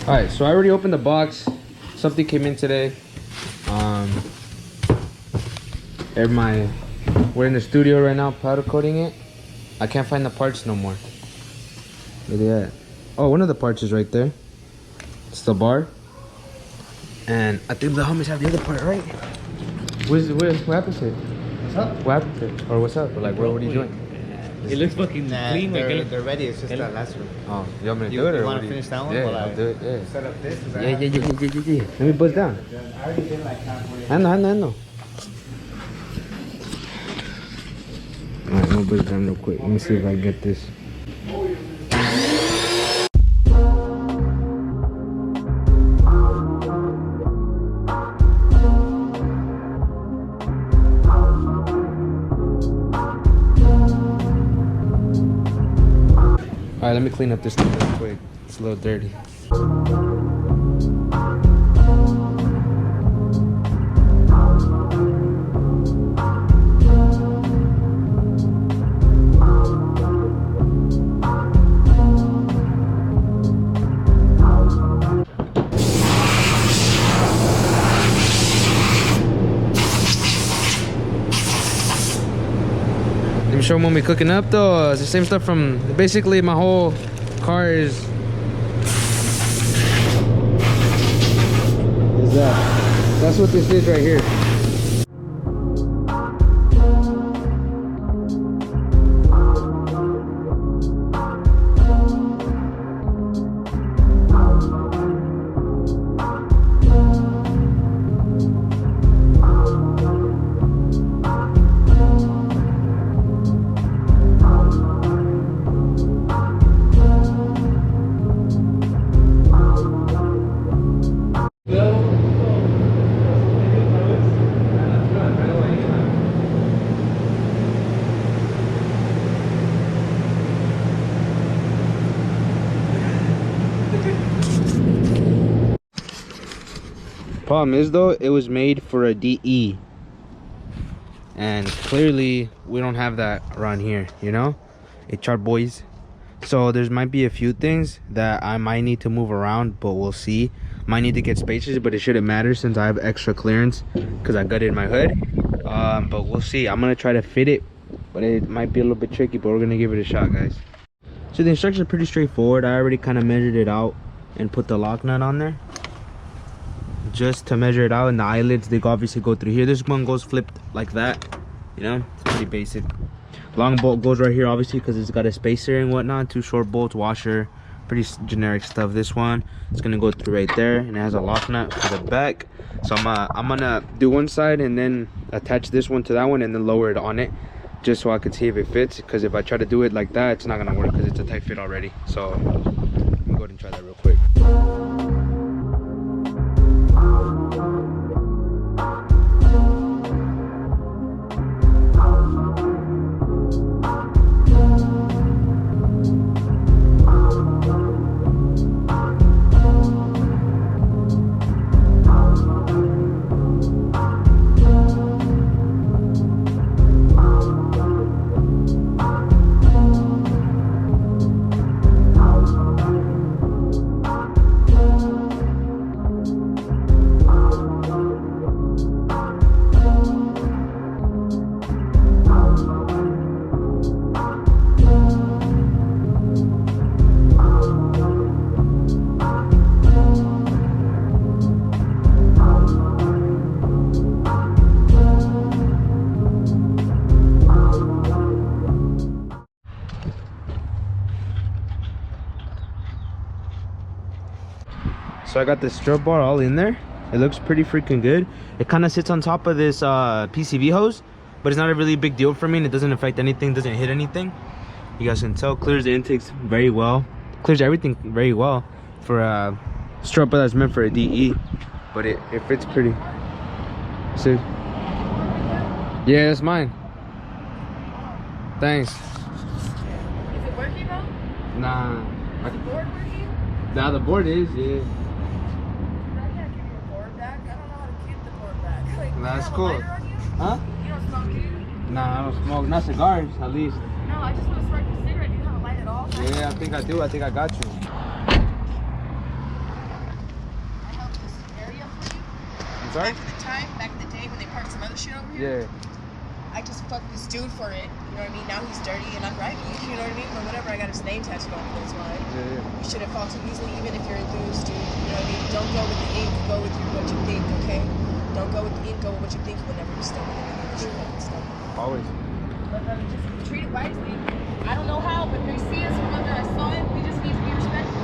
All right, so I already opened the box. Something came in today. We're in the studio right now, powder coating it. I can't find the parts no more. Look at that. Oh, one of the parts is right there. It's the bar. And I think the homies have the other part, right? What happened to it? What's up? What happened to it? Or what's up? Or like, what are you doing? It looks fucking clean. They're ready. It's just that last one. Oh, you want me to do it? You want to finish that one? Yeah, While I'll do it. Yeah. Set up this. Yeah. Let me buzz down. I already been like halfway. I know. Alright, I'm gonna buzz down real quick. Let me see if I get this. Alright, let me clean up this thing real quick. It's a little dirty. Let me show them when we're cooking up though. It's the same stuff from basically my whole car is that. That's what this is right here. Problem is though, it was made for a DE, and clearly we don't have that around here, you know, HR boys. So there's might be a few things that I might need to move around, but we'll see. Might need to get spaces, but it shouldn't matter since I have extra clearance because I gutted my hood. But we'll see. I'm gonna try to fit it, but it might be a little bit tricky, but we're gonna give it a shot, guys. So the instructions are pretty straightforward. I already kind of measured it out and put the lock nut on there just to measure it out, and the eyelids, they obviously go through here. This one goes flipped like that, you know, it's pretty basic. Long bolt goes right here obviously because it's got a spacer and whatnot. 2 short bolts, washer, pretty generic stuff. This one is gonna go through right there, and it has a lock nut for the back. So I'm gonna do one side and then attach this one to that one and then lower it on it just so I can see if it fits, because if I try to do it like that, it's not gonna work because it's a tight fit already. So I'm gonna go ahead and try that real quick. So I got this strut bar all in there. It looks pretty freaking good. It kind of sits on top of this PCV hose, but it's not a really big deal for me, and it doesn't affect anything, doesn't hit anything. You guys can tell, clears the intakes very well, clears everything very well for a strut bar that's meant for a DE, but it fits pretty. See? Yeah, that's mine. Thanks. Is it working though? Nah. Is the board working? Nah, the board is, yeah. I can't give you a board back. I don't know how to keep the board back. Like, Nah, that's you have a cool. lighter on you? Huh? You don't smoke, do you? Nah, I don't smoke. Not cigars, at least. No, I just want to spark a cigarette. Do you have a light at all? Yeah, I think I do. I think I got you. sorry? Back in the day when they parked some other shit over here. Yeah. I just fucked this dude for it. You know what I mean? Now he's dirty and I'm driving. You know what I mean? But whatever, I got his name tattooed on me. That's why. Yeah. You shouldn't fall too easily, even if you're enthused, dude. You know what I mean? Don't go with the ink. Go with what you think. Okay? Don't go with the ink. Go with what you think. You will never be stuck with anything that you fucking stuck with. Always. But just treat it wisely. I don't know how, but they see us from under. I saw it. We just need to be respectful.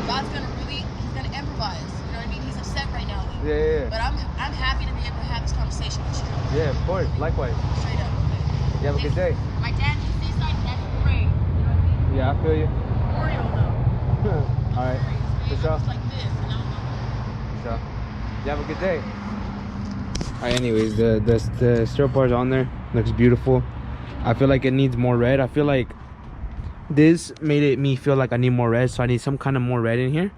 God's gonna he's gonna improvise. You know what I mean? He's upset right now. Yeah. But I'm happy to be able to have this conversation with you. Yeah, of course. Likewise. Straight up. Okay. You have a good day. My dad, he sees like that's great. You know what I mean? Yeah, I feel you. Oreo though. All right. For sure. Like this, and I don't know. So, you have a good day. Alright, anyways, the strut bar's on there. Looks beautiful. I feel like it needs more red. I feel like this made me feel like I need more red, so I need some kind of more red in here.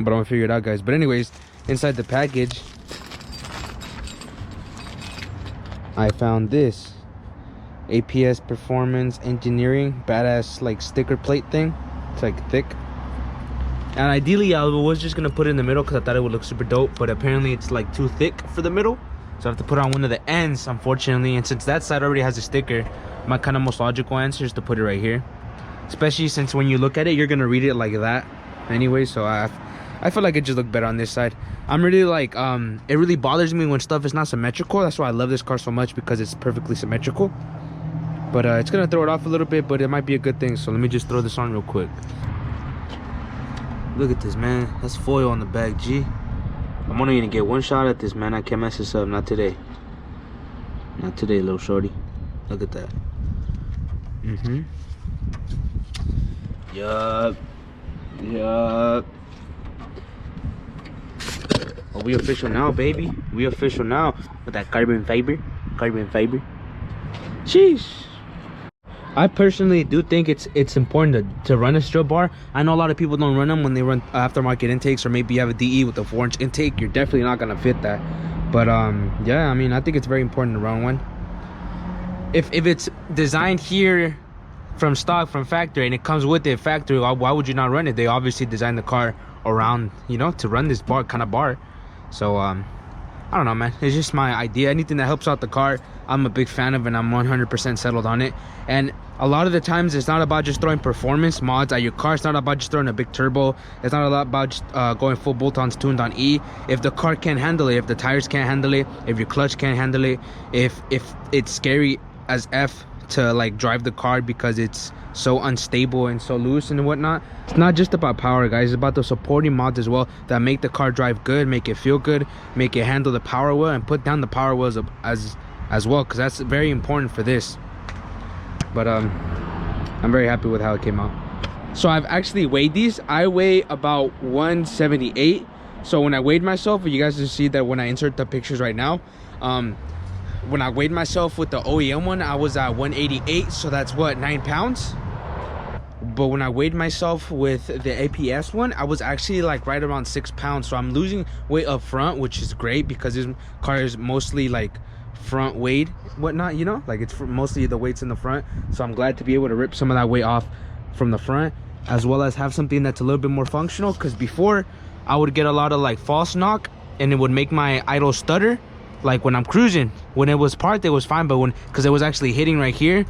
But I'm gonna figure it out, guys. But anyways, inside the package, I found this APS Performance Engineering badass like sticker plate thing. It's like thick. And ideally I was just gonna put it in the middle because I thought it would look super dope, but apparently it's like too thick for the middle, so I have to put it on one of the ends, unfortunately. And since that side already has a sticker, my kind of most logical answer is to put it right here, especially since when you look at it you're gonna read it like that anyway. So I feel like it just looked better on this side. I'm really like it really bothers me when stuff is not symmetrical. That's why I love this car so much, because it's perfectly symmetrical. But it's gonna throw it off a little bit, but it might be a good thing. So let me just throw this on real quick. Look at this, man. That's foil on the back, G. I'm only gonna get one shot at this, man. I can't mess this up. Not today. Not today, little shorty. Look at that. Yup. Oh, we official now, baby. We official now with that carbon fiber. Sheesh. I personally do think it's important to run a strut bar. I know a lot of people don't run them when they run aftermarket intakes, or maybe you have a DE with a 4-inch intake. You're definitely not gonna fit that. But yeah, I mean, I think it's very important to run one. If it's designed here from stock, from factory, and it comes with it factory, why would you not run it? They obviously designed the car around, you know, to run this kind of bar. So I don't know, man. It's just my idea. Anything that helps out the car, I'm a big fan of, and I'm 100% settled on it. And a lot of the times it's not about just throwing performance mods at your car. It's not about just throwing a big turbo. It's not a lot about just going full bolt-ons tuned on E. If the car can't handle it, if the tires can't handle it, if your clutch can't handle it, if it's scary as F to like drive the car because it's so unstable and so loose and whatnot, it's not just about power, guys. It's about the supporting mods as well that make the car drive good, make it feel good, make it handle the power wheel, and put down the power wheels as well, because that's very important for this. But I'm very happy with how it came out. So I've actually weighed these. I weigh about 178. So when I weighed myself, you guys will see that when I insert the pictures right now, when I weighed myself with the OEM one, I was at 188. So that's what, 9 pounds. But when I weighed myself with the APS one, I was actually like right around 6 pounds. So I'm losing weight up front, which is great because this car is mostly like front weight, whatnot, you know, like it's mostly the weights in the front. So I'm glad to be able to rip some of that weight off from the front, as well as have something that's a little bit more functional. Because before I would get a lot of like false knock, and it would make my idle stutter. Like when I'm cruising, when it was parked, it was fine, but because it was actually hitting right here.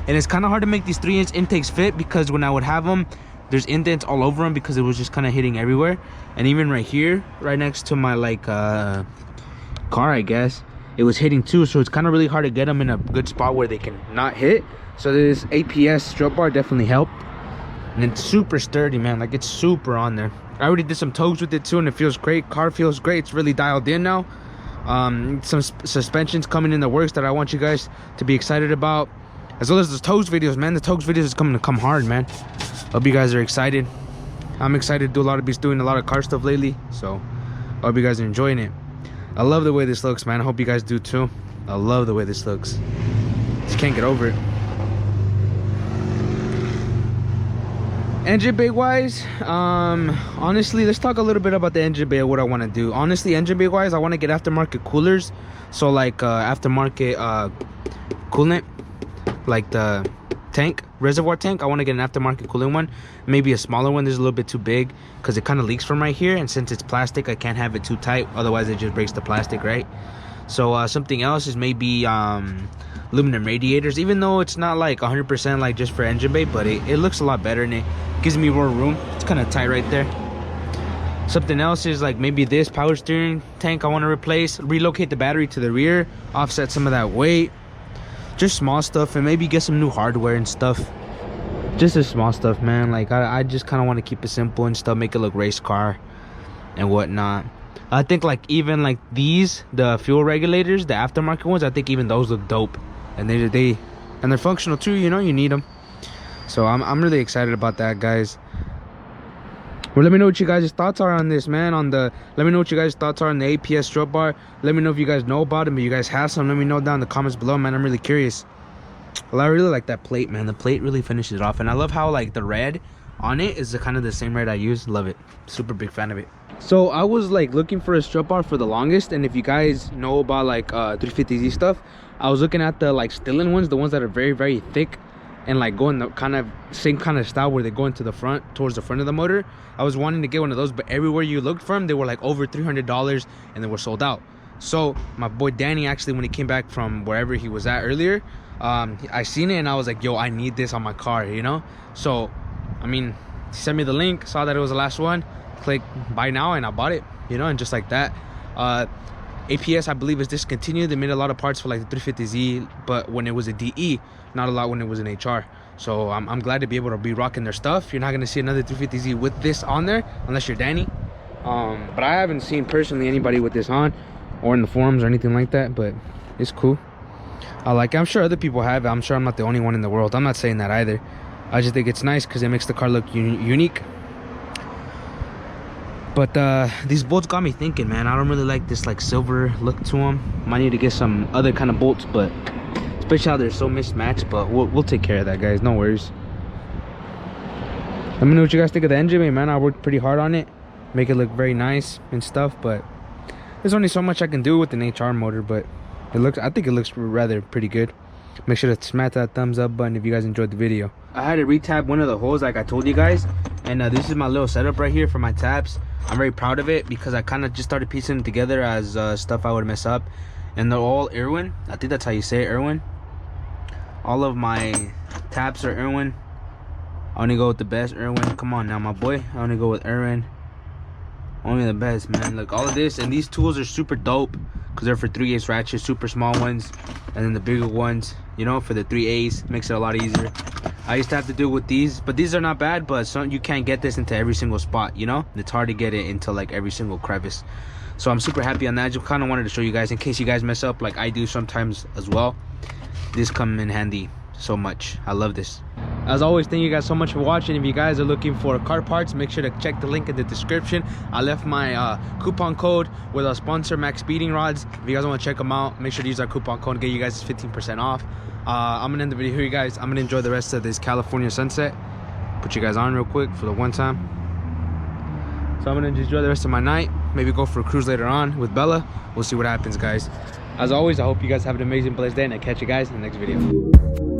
And it's kind of hard to make these 3-inch intakes fit, because when I would have them, there's indents all over them because it was just kind of hitting everywhere. And even right here, right next to my like car, I guess, it was hitting too. So it's kind of really hard to get them in a good spot where they can not hit. So this APS strut bar definitely helped. And it's super sturdy, man. Like, it's super on there. I already did some toes with it too, and it feels great. Car feels great. It's really dialed in now. Some suspensions coming in the works that I want you guys to be excited about, as well as the toes videos, man. The toes videos is coming to come hard, man. Hope you guys are excited. I'm excited to be doing a lot of car stuff lately, so I hope you guys are enjoying it. I love the way this looks, man. I hope you guys do too. I love the way this looks. Just can't get over it. Engine bay wise, honestly, let's talk a little bit about the engine bay, what I want to do. Honestly, engine bay wise, I want to get aftermarket coolers. So like aftermarket coolant, like the tank, reservoir tank. I want to get an aftermarket cooling one, maybe a smaller one. This is a little bit too big because it kind of leaks from right here, and since it's plastic I can't have it too tight, otherwise it just breaks the plastic, right? So something else is maybe aluminum radiators, even though it's not like 100% like just for engine bay, but it looks a lot better and it gives me more room. It's kind of tight right there. Something else is like maybe this power steering tank I want to replace, relocate the battery to the rear, offset some of that weight. Just small stuff, and maybe get some new hardware and stuff. Just the small stuff, man. Like I just kind of want to keep it simple and stuff, make it look race car and whatnot. I think like even like these, the fuel regulators, the aftermarket ones, I think even those look dope, and they're functional too, you know, you need them. So I'm really excited about that, guys. Well, let me know what you guys' thoughts are on this, man. Let me know what you guys' thoughts are on the APS strut bar. Let me know if you guys know about them, if you guys have some. Let me know down in the comments below, man. I'm really curious. Well, I really like that plate, man. The plate really finishes it off, and I love how like the red on it is kind of the same red I use. Love it. Super big fan of it. So I was like looking for a strut bar for the longest, and if you guys know about like 350Z stuff, I was looking at the like Stillen ones, the ones that are very, very thick and like going the kind of same kind of style where they go into the front, towards the front of the motor. I was wanting to get one of those, but everywhere you looked for them, they were like over $300 and they were sold out. So my boy Danny, actually, when he came back from wherever he was at earlier, I seen it and I was like, yo, I need this on my car, you know? So I mean, he sent me the link, saw that it was the last one, click buy now, and I bought it, you know. And just like that, APS I believe is discontinued. They made a lot of parts for like the 350Z, but when it was a DE, not a lot when it was an HR. So I'm glad to be able to be rocking their stuff. You're not gonna see another 350Z with this on there unless you're Danny. But I haven't seen personally anybody with this on or in the forums or anything like that, but it's cool. I like it. I'm sure other people have it. I'm sure I'm not the only one in the world. I'm not saying that either. I just think it's nice because it makes the car look unique. But these bolts got me thinking, man. I don't really like this like silver look to them. Might need to get some other kind of bolts, but especially how they're so mismatched. But we'll take care of that, guys. No worries. Let me know what you guys think of the engine bay, man. I worked pretty hard on it, make it look very nice and stuff. But there's only so much I can do with an HR motor. But I think it looks rather pretty good. Make sure to smash that thumbs up button if you guys enjoyed the video. I had to retab one of the holes like I told you guys, and this is my little setup right here for my tabs. I'm very proud of it because I kind of just started piecing it together as stuff I would mess up, and they're all Irwin. I think that's how you say it, Irwin. All of my tabs are Irwin. I only go with the best Irwin. Come on now, my boy. I only go with Irwin. Only the best, man. Look, all of this, and these tools are super dope because they're for 3/8 ratchets, super small ones, and then the bigger ones, you know, for the 3/8, makes it a lot easier. I used to have to do with these, but these are not bad, but you can't get this into every single spot, you know. It's hard to get it into like every single crevice. So I'm super happy on that. I just kind of wanted to show you guys in case you guys mess up like I do sometimes as well. This come in handy so much. I love this. As always, thank you guys so much for watching. If you guys are looking for car parts, make sure to check the link in the description. I left my coupon code with our sponsor, Max Speeding Rods. If you guys want to check them out, make sure to use our coupon code to get you guys 15% off. I'm gonna end the video here, you guys. I'm gonna enjoy the rest of this California sunset. Put you guys on real quick for the one time. So I'm gonna enjoy the rest of my night. Maybe go for a cruise later on with Bella. We'll see what happens, guys. As always, I hope you guys have an amazing, blessed day, and I'll catch you guys in the next video.